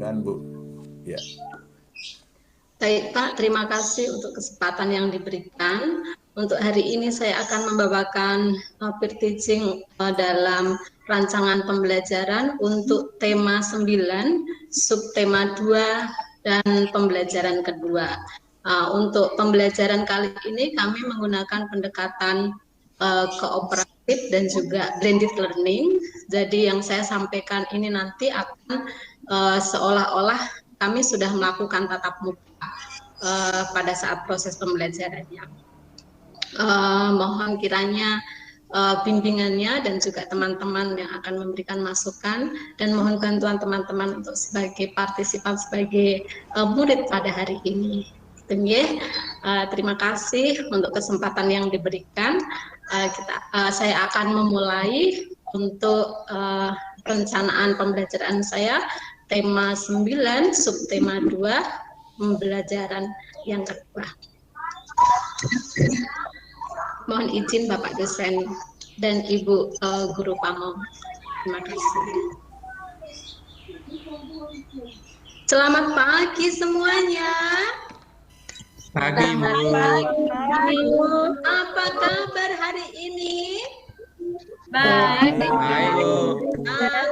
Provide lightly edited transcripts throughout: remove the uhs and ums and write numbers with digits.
Silakan Bu. Ya. Baik Pak, terima kasih untuk kesempatan yang diberikan. Untuk hari ini saya akan membawakan peer teaching dalam rancangan pembelajaran untuk tema 9, subtema 2, dan pembelajaran kedua. Untuk pembelajaran kali ini kami menggunakan pendekatan kooperatif dan juga blended learning. Jadi yang saya sampaikan ini nanti akan seolah-olah kami sudah melakukan tatap muka pada saat proses pembelajarannya. Mohon kiranya bimbingannya dan juga teman-teman yang akan memberikan masukan, dan mohon bantuan teman-teman untuk sebagai partisipan, sebagai murid pada hari ini. Terima kasih untuk kesempatan yang diberikan. Saya akan memulai untuk perencanaan pembelajaran saya, tema 9, subtema 2, pembelajaran yang kedua. Mohon izin Bapak dosen dan Ibu guru pamong. Terima kasih. Selamat pagi semuanya. Pagi, Bu. Apa kabar hari ini? Baik, Bu.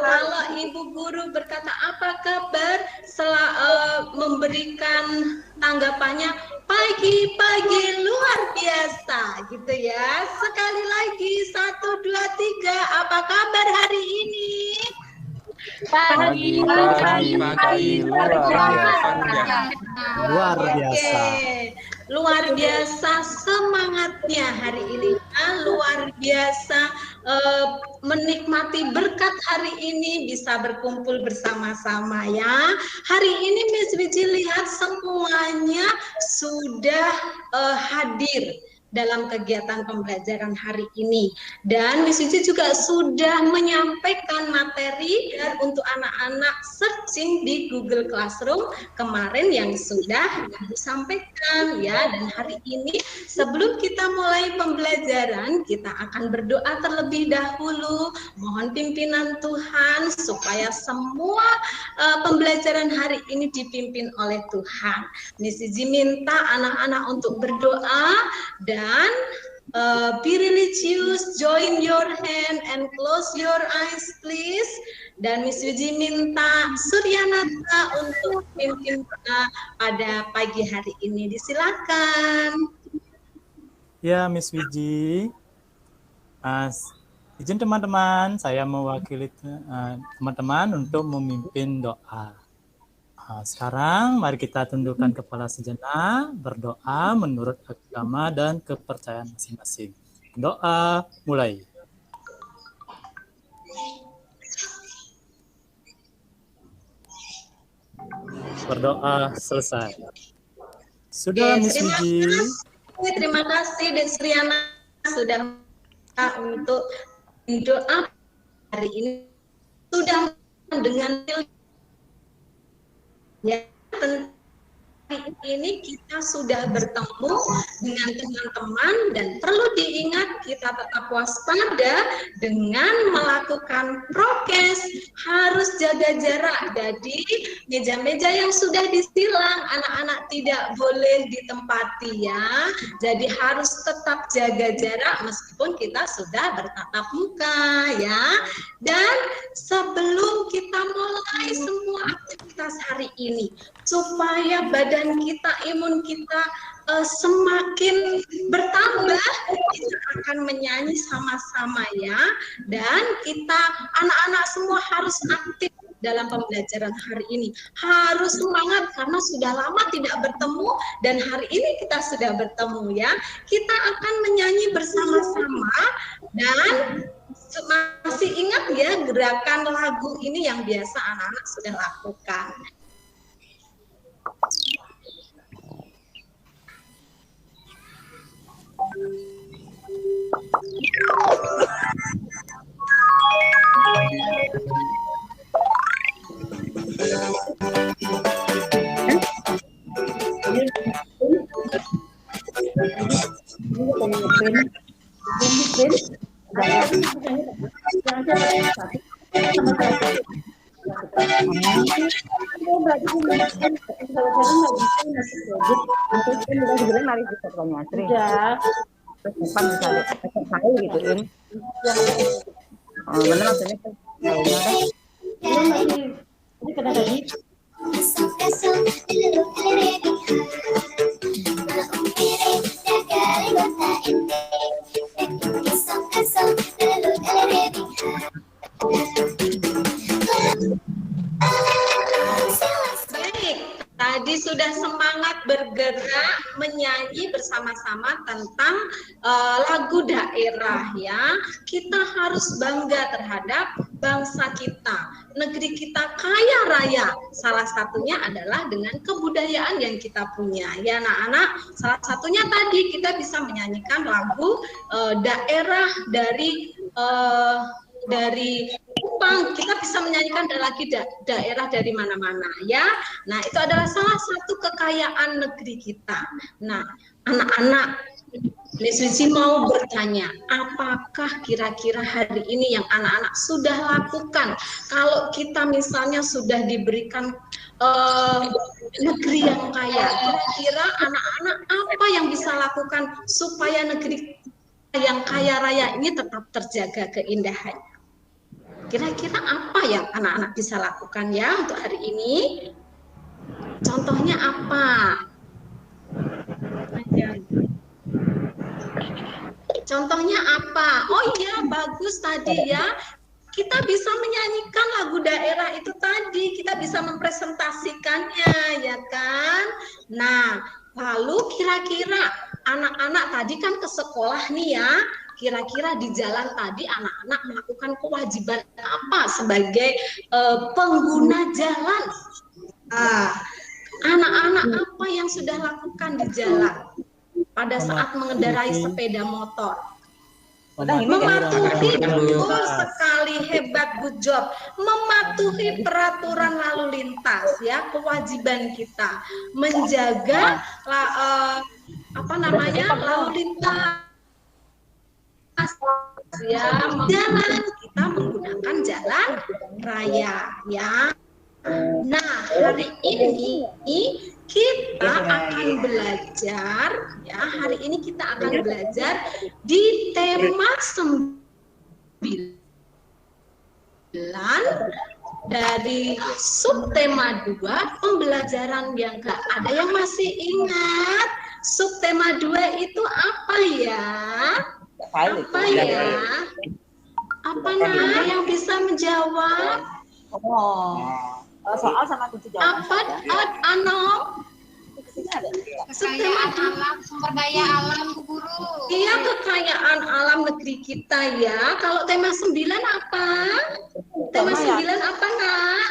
Kalau Ibu guru berkata apa kabar, memberikan tanggapannya pagi-pagi luar biasa gitu ya. Sekali lagi 1, 2, 3, apa kabar hari ini? Pagi luar biasa. Luar biasa. Luar biasa semangatnya hari ini. Luar biasa menikmati berkat hari ini, bisa berkumpul bersama-sama ya. Hari ini Miss Wiji lihat semuanya sudah hadir dalam kegiatan pembelajaran hari ini, dan Miss Wiji juga sudah menyampaikan materi untuk anak-anak searching di Google Classroom kemarin yang sudah disampaikan ya. Dan hari ini sebelum kita mulai pembelajaran, kita akan berdoa terlebih dahulu, mohon pimpinan Tuhan supaya semua pembelajaran hari ini dipimpin oleh Tuhan. Miss Wiji minta anak-anak untuk berdoa dan be religious, join your hand and close your eyes please. Dan Miss Wiji minta Suryanata untuk pimpin kita pada pagi hari ini. Disilakan. Ya, Miss Wiji. Izin teman-teman, saya mewakili teman-teman untuk memimpin doa. Sekarang mari kita tundukkan kepala sejenak, berdoa menurut agama dan kepercayaan masing-masing. Doa mulai. Berdoa selesai. Sudah, Miss Wiji. Terima kasih Desriana sudah untuk doa hari ini, sudah dengan ya, hari ini kita sudah bertemu dengan teman-teman, dan perlu diingat kita tetap waspada dengan melakukan prokes, harus jaga jarak. Jadi meja-meja yang sudah disilang anak-anak tidak boleh ditempati ya. Jadi harus tetap jaga jarak meskipun kita sudah bertatap muka ya. Dan sebelum kita mulai semua aktivitas hari ini, supaya badan kita, imun kita semakin bertambah, kita akan menyanyi sama-sama ya. Dan kita anak-anak semua harus aktif dalam pembelajaran hari ini. Harus semangat karena sudah lama tidak bertemu dan hari ini kita sudah bertemu ya. Kita akan menyanyi bersama-sama, dan masih ingat ya gerakan lagu ini yang biasa anak-anak sudah lakukan. Mbak Dini, kalau Mbak Dini masih kredit, nanti kita bisa sebenarnya mari bisa tanya Sri. Udah. Terus depan bisa saya gituin. Oh, benar maksudnya kan. Belum lagi. Ini kena tadi. Baik, tadi sudah semangat bergerak menyanyi bersama-sama tentang lagu daerah ya. Kita harus bangga terhadap bangsa kita. Negeri kita kaya raya. Salah satunya adalah dengan kebudayaan yang kita punya. Ya anak-anak, salah satunya tadi kita bisa menyanyikan lagu daerah dari Kupang, kita bisa menyanyikan lagi daerah dari mana-mana ya. Nah, itu adalah salah satu kekayaan negeri kita. Nah, anak-anak, Miss Rizky mau bertanya, apakah kira-kira hari ini yang anak-anak sudah lakukan? Kalau kita misalnya sudah diberikan negeri yang kaya, kira-kira anak-anak apa yang bisa lakukan supaya negeri yang kaya raya ini tetap terjaga keindahannya? Kira-kira apa yang anak-anak bisa lakukan ya untuk hari ini? Contohnya apa? Contohnya apa? Oh iya, bagus tadi ya. Kita bisa menyanyikan lagu daerah itu tadi. Kita bisa mempresentasikannya, ya kan? Nah, lalu kira-kira anak-anak tadi kan ke sekolah nih ya. Kira-kira di jalan tadi anak-anak melakukan kewajiban apa sebagai pengguna jalan? Anak-anak apa yang sudah lakukan di jalan pada saat mengendarai sepeda motor? Mematuhi, betul sekali, hebat, good job. Mematuhi peraturan lalu lintas ya, kewajiban kita menjaga lalu lintas ya, jalan kita menggunakan jalan raya ya. Nah, hari ini kita akan belajar ya, hari ini kita akan belajar di tema 9 dari subtema 2 pembelajaran yang enggak. Ada yang masih ingat subtema 2 itu apa ya? Apa ya? Apa nah yang bisa menjawab? Soal sama kunci jawaban. Apa Anom? Kekayaan alam, sumber daya alam, Bu Guru. Iya, kekayaan alam negeri kita ya. Kalau tema 9 apa? Tema 9 apa, Nak?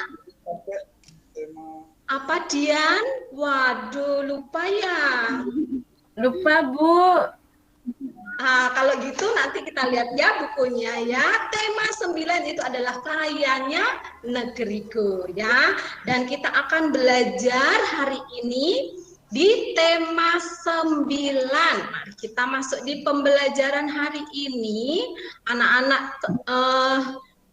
Apa, Dian? Waduh, lupa ya. Lupa, Bu. Kalau gitu nanti kita lihat ya bukunya ya. Tema 9 itu adalah kayanya negeriku ya. Dan kita akan belajar hari ini di tema 9. Mari kita masuk di pembelajaran hari ini. Anak-anak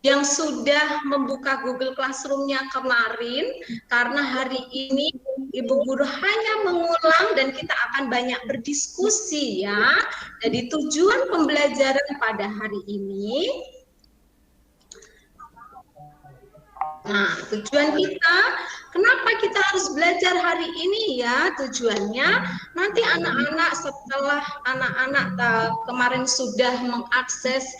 yang sudah membuka Google Classroom-nya kemarin, karena hari ini Ibu Guru hanya mengulang dan kita akan banyak berdiskusi ya. Jadi tujuan pembelajaran pada hari ini, nah tujuan kita, kenapa kita harus belajar hari ini ya? Tujuannya nanti anak-anak setelah anak-anak kemarin sudah mengakses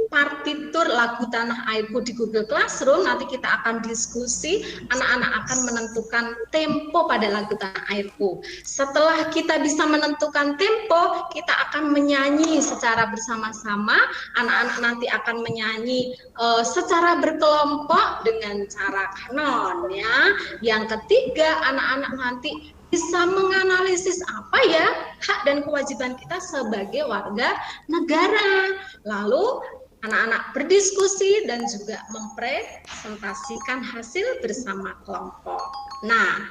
partitur lagu Tanah Airku di Google Classroom, nanti kita akan diskusi, anak-anak akan menentukan tempo pada lagu Tanah Airku. Setelah kita bisa menentukan tempo, kita akan menyanyi secara bersama-sama, anak-anak nanti akan menyanyi secara berkelompok dengan cara kanon ya. Yang ketiga, anak-anak nanti bisa menganalisis apa ya hak dan kewajiban kita sebagai warga negara. Lalu anak-anak berdiskusi dan juga mempresentasikan hasil bersama kelompok. Nah,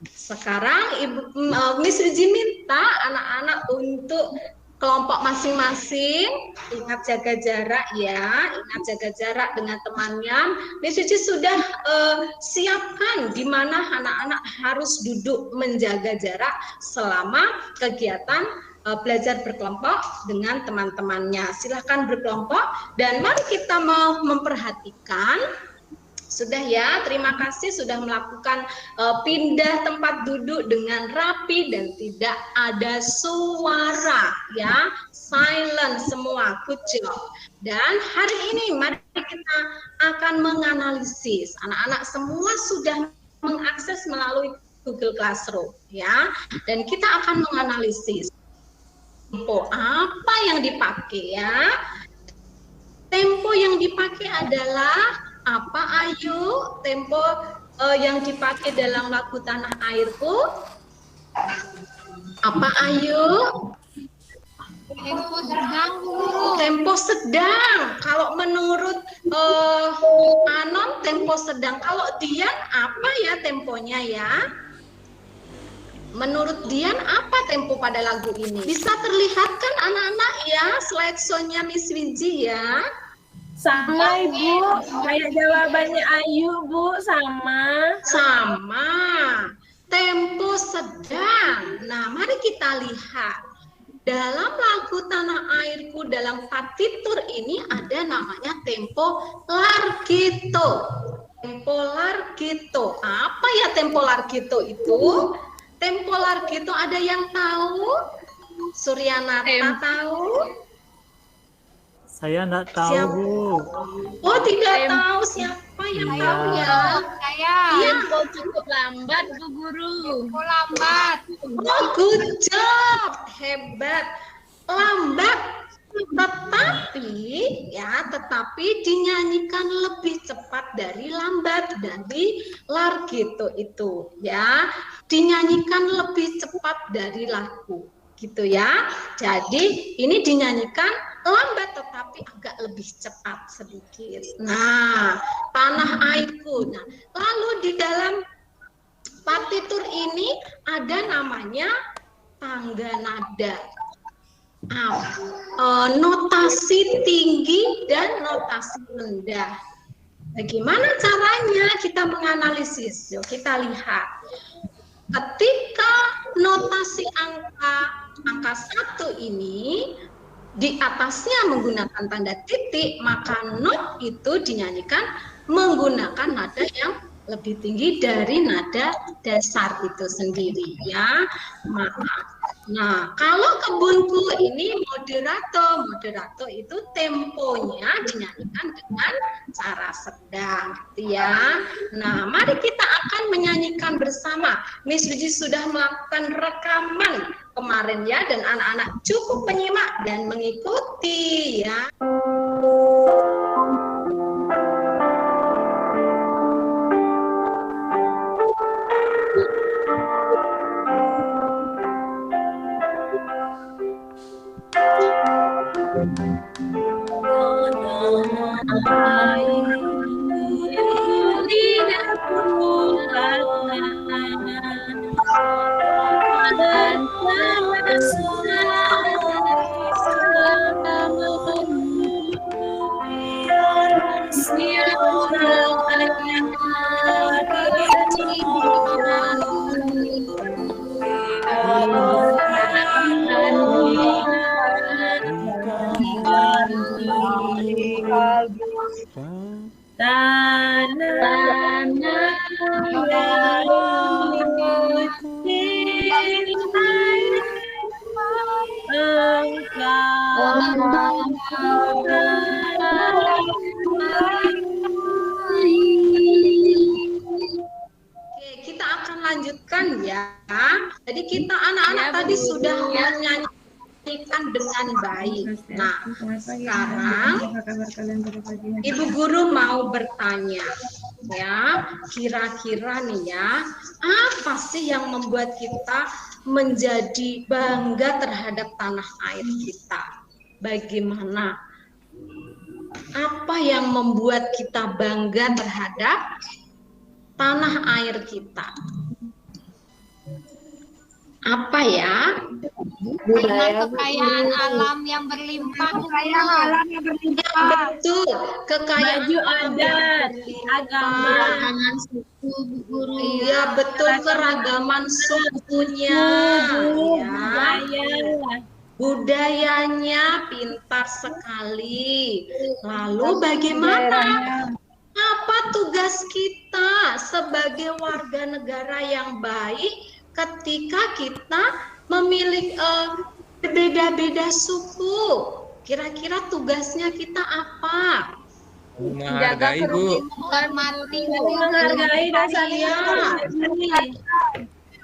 sekarang Miss Riji minta anak-anak untuk kelompok masing-masing, ingat jaga jarak ya, ingat jaga jarak dengan temannya. Miss Suci sudah siapkan di mana anak-anak harus duduk menjaga jarak selama kegiatan belajar berkelompok dengan teman-temannya. Silahkan berkelompok dan mari kita mau memperhatikan. Sudah ya, terima kasih sudah melakukan pindah tempat duduk dengan rapi dan tidak ada suara ya, silent semua, good job. Dan hari ini mari kita akan menganalisis. Anak-anak semua sudah mengakses melalui Google Classroom ya, dan kita akan menganalisis tempo apa yang dipakai ya. Tempo yang dipakai adalah apa Ayu? Tempo yang dipakai dalam lagu Tanah Airku? Apa Ayu? Tempo sedang, Guru. Tempo sedang. Kalau menurut Anon tempo sedang. Kalau Dian apa ya temponya ya? Menurut Dian apa tempo pada lagu ini? Bisa terlihat kan anak-anak ya slideshow-nya Miss Winji ya? Sama Ibu, kayak jawabannya Ayu Bu, sama. Sama. Tempo sedang. Nah, mari kita lihat. Dalam lagu Tanah Airku dalam partitur ini ada namanya tempo larghetto. Tempo larghetto. Apa ya tempo larghetto itu? Tempo larghetto ada yang tahu? Suryanata tahu? Saya enggak tahu, Siapa? Bu. Oh, tidak tahu siapa yang tahu ya? Saya. Iya. Tempo cukup lambat Bu Guru. Tempo lambat. Oh, good job. Hebat. Lambat. Tetapi dinyanyikan lebih cepat dari lambat, dari larghetto itu ya. Dinyanyikan lebih cepat dari lagu. Gitu ya. Jadi ini dinyanyikan lambat tetapi agak lebih cepat sedikit. Nah, Tanah Airku. Nah, lalu di dalam partitur ini ada namanya tangga nada. Notasi tinggi dan notasi rendah. Bagaimana caranya kita menganalisis? Yuk kita lihat. Ketika notasi angka 1 ini di atasnya menggunakan tanda titik, maka not itu dinyanyikan menggunakan nada yang lebih tinggi dari nada dasar itu sendiri ya. Nah, kalau kebunku ini moderato itu temponya dinyanyikan dengan cara sedang ya. Nah, mari kita akan menyanyikan bersama. Miss Luji sudah melakukan rekaman kemarin ya, dan anak-anak cukup menyimak dan mengikuti ya. Kita akan lanjutkan ya. Jadi kita anak-anak tadi sudah menyanyikan dengan baik. Nah, sekarang Ibu Guru mau bertanya ya, kira-kira nih ya, apa sih yang membuat kita menjadi bangga terhadap tanah air kita? Bagaimana? Apa yang membuat kita bangga terhadap tanah air kita? Apa ya? Dengan kekayaan alam yang berlimpah. Kekayaan alam yang berlimpah. Betul, kekayaan Baju alam adat, yang agama. Keragaman suku, Bu Guru. Iya betul, keragaman sukunya, ya. Budaya. Budayanya pintar sekali. Lalu bagaimana? Apa tugas kita sebagai warga negara yang baik ketika kita memiliki berbeda-beda suku? Kira-kira tugasnya kita apa? Menghargai, Bu. Menghormati. Menghargai dan saling Iya. menghormati.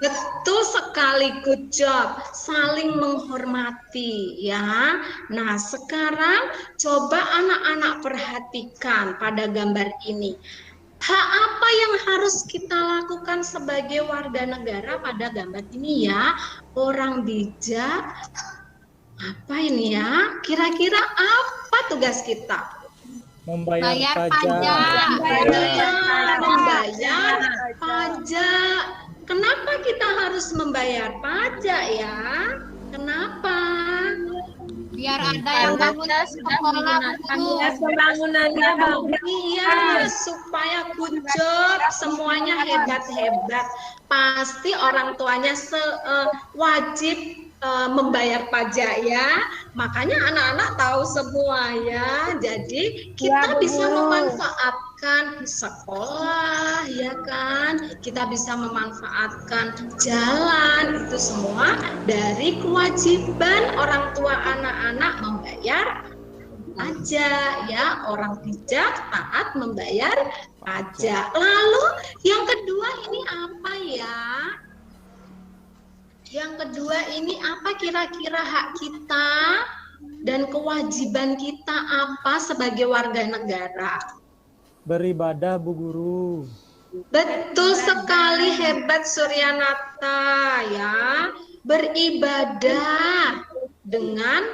Betul sekali, good job. Saling menghormati, ya. Nah, sekarang coba anak-anak perhatikan pada gambar ini. Hak apa yang harus kita lakukan sebagai warga negara pada gambar ini ya? Orang bijak. Apa ini ya? Kira-kira apa tugas kita? Membayar Bayar pajak. pajak. Membayar pajak. Kenapa kita harus membayar pajak ya? Kenapa? Biar ada yang bangun sekolah, Bu Guru. Pembangunannya bagus. Iya, supaya good job, semuanya hebat-hebat. Pasti orang tuanya wajib membayar pajak ya. Makanya anak-anak tahu semua ya. Jadi kita bisa memanfaatkan sekolah ya kan. Kita bisa memanfaatkan jalan, itu semua dari kewajiban orang tua anak-anak membayar pajak ya. Orang bijak taat membayar pajak. Lalu yang kedua ini apa ya? Yang kedua ini apa kira-kira hak kita dan kewajiban kita apa sebagai warga negara? Beribadah, Bu Guru. Betul sekali, hebat Suryanata ya. Beribadah dengan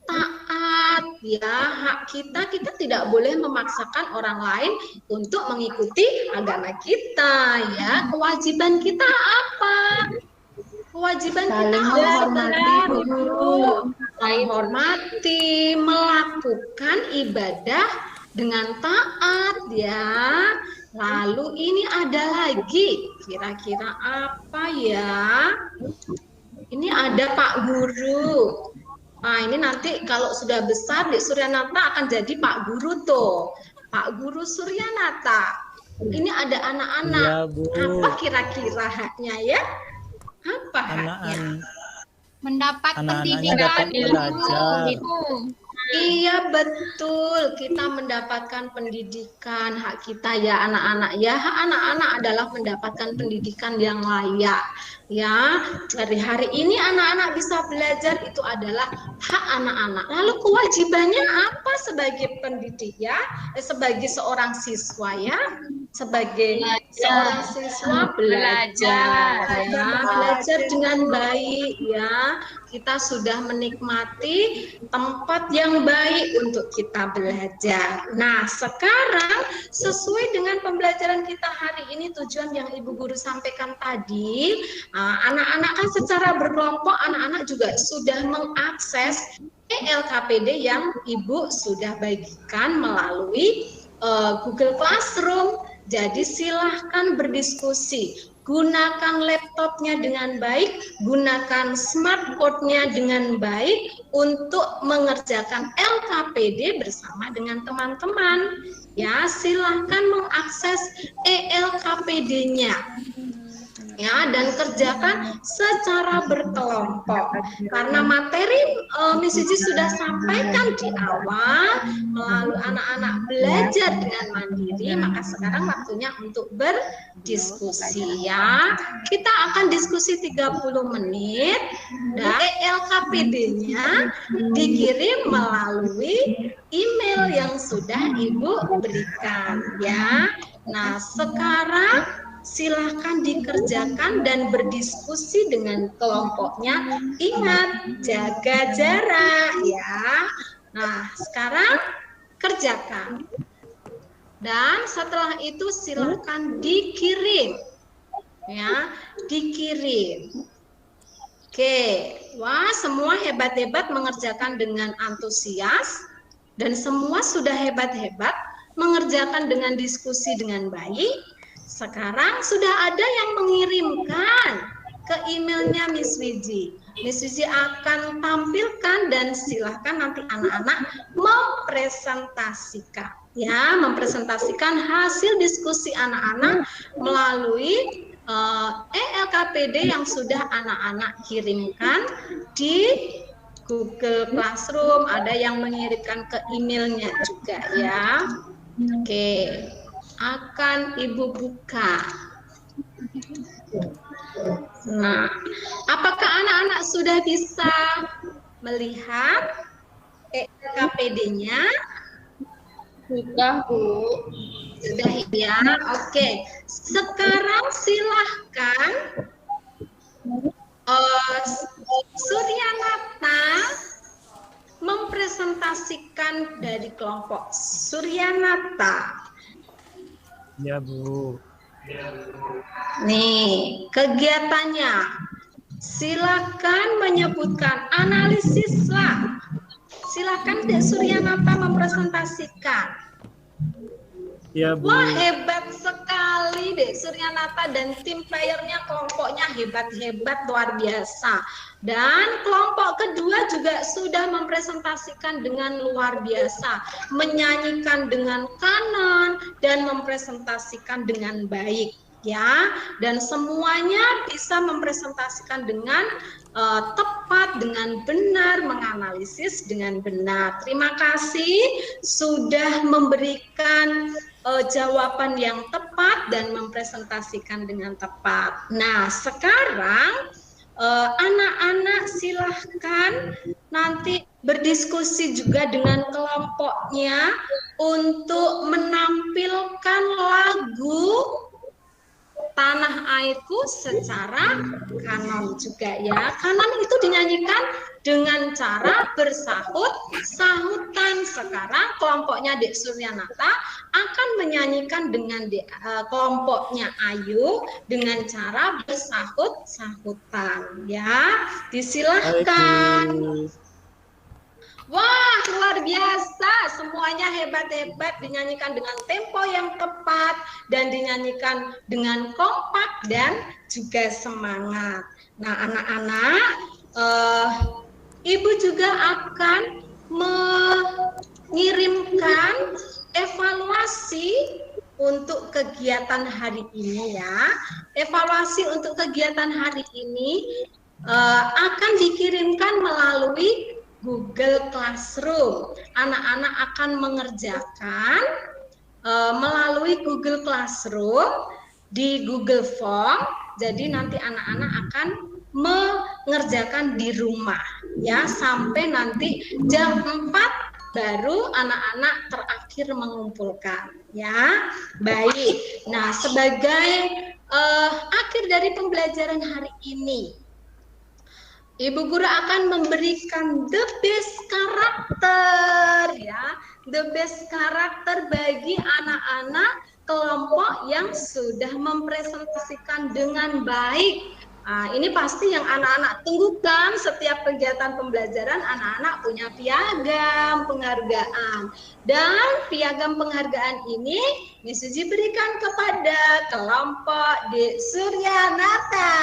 taat ya. Hak kita tidak boleh memaksakan orang lain untuk mengikuti agama kita ya. Kewajiban kita apa? Kewajiban kita menghormati guru, menghormati, melakukan ibadah dengan taat ya. Lalu ini ada lagi, kira-kira apa ya? Ini ada Pak Guru. Nah ini nanti kalau sudah besar di Suryanata akan jadi Pak Guru tuh, Pak Guru Suryanata. Ini ada anak-anak. Iya, Bu. Apa kira-kira haknya ya? Apa haknya? Mendapat Anak-anaknya pendidikan dapat Bu belajar. Guru. Iya betul, kita mendapatkan pendidikan, hak kita ya anak-anak ya. Hak anak-anak adalah mendapatkan pendidikan yang layak ya. Dari hari ini anak-anak bisa belajar, itu adalah hak anak-anak. Lalu kewajibannya apa sebagai pendidik ya? Sebagai seorang siswa ya. Sebagai seorang siswa belajar ya, belajar dengan baik ya. Kita sudah menikmati tempat yang baik untuk kita belajar. Nah, sekarang sesuai dengan pembelajaran kita hari ini, tujuan yang Ibu Guru sampaikan tadi, anak-anak kan secara berkelompok, anak-anak juga sudah mengakses LKPD yang Ibu sudah bagikan melalui Google Classroom. Jadi silahkan berdiskusi. Gunakan laptopnya dengan baik, gunakan smartboard-nya dengan baik untuk mengerjakan LKPD bersama dengan teman-teman. Ya, silahkan mengakses LKPD-nya. Ya, dan kerjakan secara berkelompok. Karena materi Miss Cici sudah sampaikan di awal, melalui anak-anak belajar dengan mandiri, maka sekarang waktunya untuk berdiskusi ya. Kita akan diskusi 30 menit, dan LKPD-nya dikirim melalui email yang sudah Ibu berikan ya. Nah, sekarang silahkan dikerjakan dan berdiskusi dengan kelompoknya. Ingat, jaga jarak ya. Nah, sekarang kerjakan. Dan setelah itu silahkan dikirim. Ya, dikirim. Oke, wah semua hebat-hebat mengerjakan dengan antusias dan semua sudah hebat-hebat mengerjakan dengan diskusi dengan baik. Sekarang sudah ada yang mengirimkan ke emailnya Miss Wiji. Miss Wiji akan tampilkan dan silahkan nanti anak-anak mempresentasikan. Ya, mempresentasikan hasil diskusi anak-anak melalui ELKPD yang sudah anak-anak kirimkan di Google Classroom, ada yang mengirimkan ke emailnya juga ya. Oke, akan Ibu buka. Nah, apakah anak-anak sudah bisa melihat ELKPD-nya? Sudah, Bu. Sudah ya, oke. Sekarang silahkan Suryanata mempresentasikan dari kelompok Suryanata. Ya, Bu. Nih, kegiatannya. Silakan menyebutkan, analisislah. Silakan Dek Suryanata mempresentasikan. Ya, Bu. Wah, hebat sekali Dek Suryanata dan tim playernya, kelompoknya hebat-hebat luar biasa. Dan kelompok kedua juga sudah mempresentasikan dengan luar biasa, menyanyikan dengan kanan dan mempresentasikan dengan baik ya. Dan semuanya bisa mempresentasikan dengan tepat, dengan benar, menganalisis dengan benar. Terima kasih sudah memberikan jawaban yang tepat dan mempresentasikan dengan tepat. Nah, sekarang anak-anak silahkan nanti berdiskusi juga dengan kelompoknya untuk menampilkan lagu Tanah Airku secara kanon juga ya. Kanon itu dinyanyikan dengan cara bersahut-sahutan. Sekarang kelompoknya Dek Suryanata akan menyanyikan dengan kelompoknya Ayu dengan cara bersahut-sahutan ya. Disilahkan. Wah, luar biasa, semuanya hebat-hebat, dinyanyikan dengan tempo yang tepat dan dinyanyikan dengan kompak dan juga semangat. Nah, anak-anak, Ibu juga akan mengirimkan evaluasi untuk kegiatan hari ini ya. Evaluasi untuk kegiatan hari ini akan dikirimkan melalui Google Classroom. Anak-anak akan mengerjakan melalui Google Classroom di Google Form. Jadi nanti anak-anak akan mengerjakan di rumah ya, sampai nanti jam 4 baru anak-anak terakhir mengumpulkan ya. Baik. Nah, sebagai akhir dari pembelajaran hari ini, Ibu Guru akan memberikan the best karakter ya, the best karakter bagi anak-anak kelompok yang sudah mempresentasikan dengan baik. Nah, ini pasti yang anak-anak tunggukan setiap kegiatan pembelajaran, anak-anak punya piagam penghargaan. Dan piagam penghargaan ini Miss Suji berikan kepada kelompok Dek Suryanata.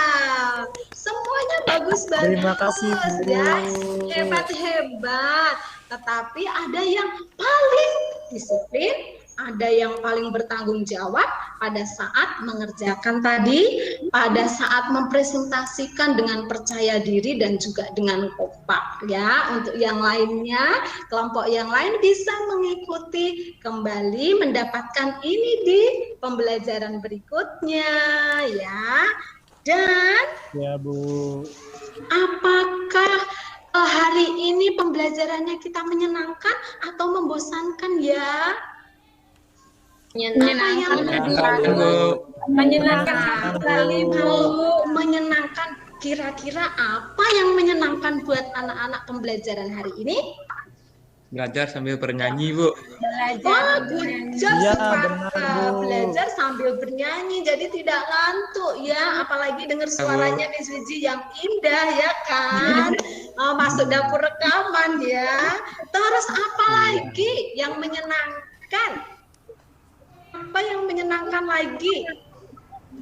Semuanya bagus-bagus. Terima kasih, Bu. Dan hebat-hebat. Tetapi ada yang paling disiplin, ada yang paling bertanggung jawab pada saat mengerjakan tadi, pada saat mempresentasikan dengan percaya diri dan juga dengan kompak ya. Untuk yang lainnya, kelompok yang lain bisa mengikuti kembali, mendapatkan ini di pembelajaran berikutnya ya. Dan ya, Bu, apakah hari ini pembelajarannya kita menyenangkan atau membosankan ya? Menyenangkan sekali, Bu. Kalau menyenangkan, kira-kira apa yang menyenangkan buat anak-anak pembelajaran hari ini? Belajar sambil bernyanyi, Bu. Wah, good job, Iya, Suparka. benar, Bu. Belajar sambil bernyanyi, jadi tidak ngantuk ya. Apalagi dengar suaranya Miss Wiji yang indah ya kan. Masuk dapur rekaman ya. Terus apa lagi yang menyenangkan? Apa yang menyenangkan lagi?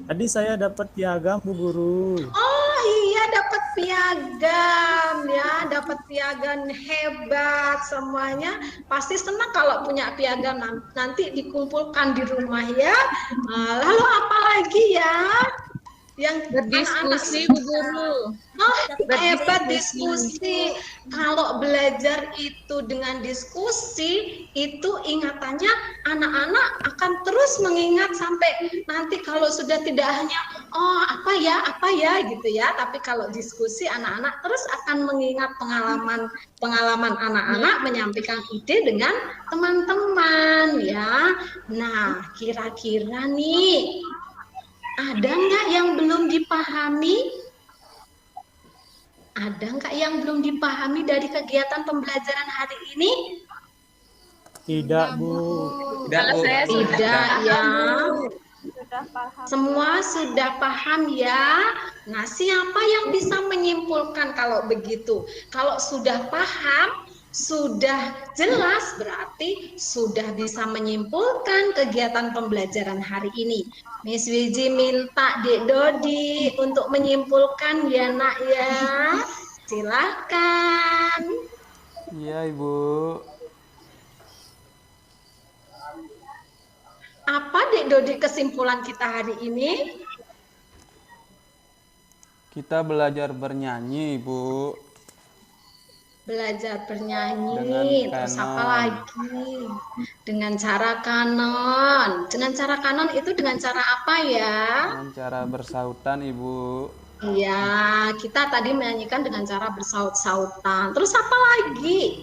Tadi saya dapat piagam, Bu Guru. Oh iya, dapat piagam ya, dapat piagam hebat semuanya. Pasti senang kalau punya piagam, nanti dikumpulkan di rumah ya. Lalu apa lagi ya? Yang Berdiskusi, Bu Guru. Hebat diskusi. Kalau belajar itu dengan diskusi, itu ingatannya anak-anak akan terus mengingat sampai nanti kalau sudah tidak hanya apa ya gitu ya, tapi kalau diskusi anak-anak terus akan mengingat pengalaman anak-anak menyampaikan ide dengan teman-teman ya. Nah, kira-kira nih ada nggak yang belum dipahami? Ada nggak yang belum dipahami dari kegiatan pembelajaran hari ini? Tidak, Bu. Tidak, Bu. Tidak ya. Semua sudah paham ya. Nah, siapa yang bisa menyimpulkan kalau begitu? Kalau sudah paham, sudah jelas, berarti sudah bisa menyimpulkan kegiatan pembelajaran hari ini. Miss Wiji minta Dek Dodi untuk menyimpulkan ya nak ya. Silakan. Iya, Ibu. Apa Dek Dodi kesimpulan kita hari ini? Kita belajar bernyanyi, Ibu. Belajar bernyanyi, Dengan terus apa kanon. lagi? Dengan cara kanon. Dengan cara kanon itu dengan cara apa ya? Dengan cara bersautan, Ibu. Iya, kita tadi menyanyikan dengan cara bersaut-sautan. Terus apa lagi?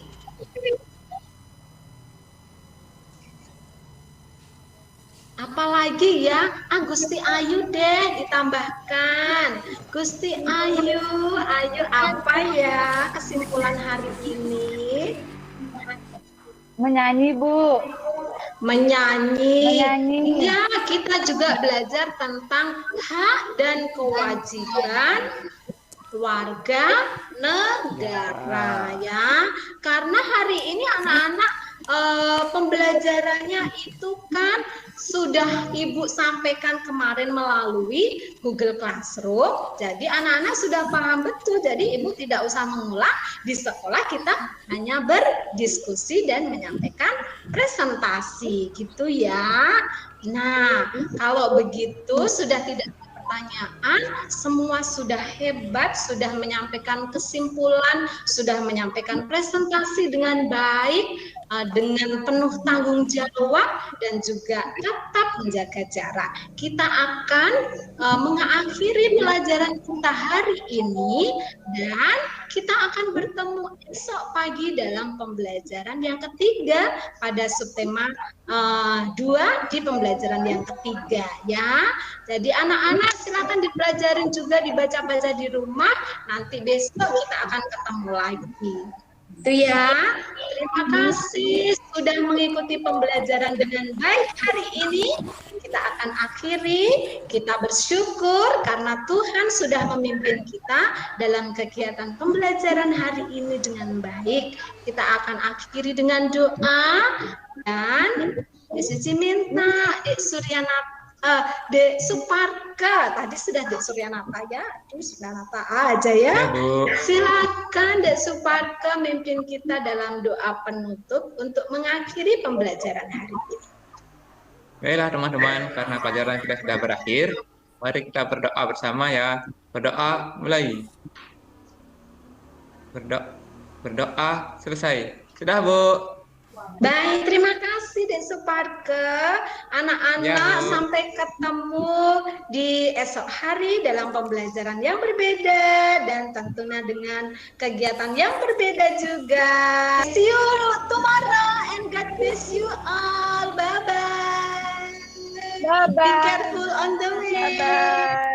Apalagi ya, Gusti Ayu deh ditambahkan. Gusti Ayu apa ya kesimpulan hari ini? Menyanyi, Bu. Menyanyi. Menyanyi. Ya, kita juga belajar tentang hak dan kewajiban warga negara ya. Karena hari ini anak-anak pembelajarannya itu kan sudah Ibu sampaikan kemarin melalui Google Classroom. Jadi anak-anak sudah paham betul. Jadi Ibu tidak usah mengulang. Di sekolah kita hanya berdiskusi dan menyampaikan presentasi gitu ya. Nah, kalau begitu sudah tidak ada pertanyaan, semua sudah hebat, sudah menyampaikan kesimpulan, sudah menyampaikan presentasi dengan baik, dengan penuh tanggung jawab dan juga tetap menjaga jarak. Kita akan mengakhiri pelajaran kita hari ini dan kita akan bertemu esok pagi dalam pembelajaran yang ketiga pada subtema 2 di pembelajaran yang ketiga ya. Jadi anak-anak silakan dipelajarin juga, dibaca-baca di rumah. Nanti besok kita akan ketemu lagi. Itu ya. Terima kasih sudah mengikuti pembelajaran dengan baik hari ini. Kita akan akhiri. Kita bersyukur karena Tuhan sudah memimpin kita dalam kegiatan pembelajaran hari ini dengan baik. Kita akan akhiri dengan doa dan Yesus minta Dek Suparka, tadi sudah Dek Suryanata ya, Suryanata aja ya. Silakan Dek Suparka memimpin kita dalam doa penutup untuk mengakhiri pembelajaran hari ini. Baiklah teman-teman, karena pelajaran kita sudah berakhir, mari kita berdoa bersama ya. Berdoa mulai. Berdoa selesai. Sudah, Bu. Baik, terima kasih Dek Suparka. Anak-anak Ya, Bu. sampai ketemu di esok hari dalam pembelajaran yang berbeda dan tentunya dengan kegiatan yang berbeda juga. See you tomorrow and God bless you all. Bye-bye. Bye-bye. Be careful on the way. Bye-bye.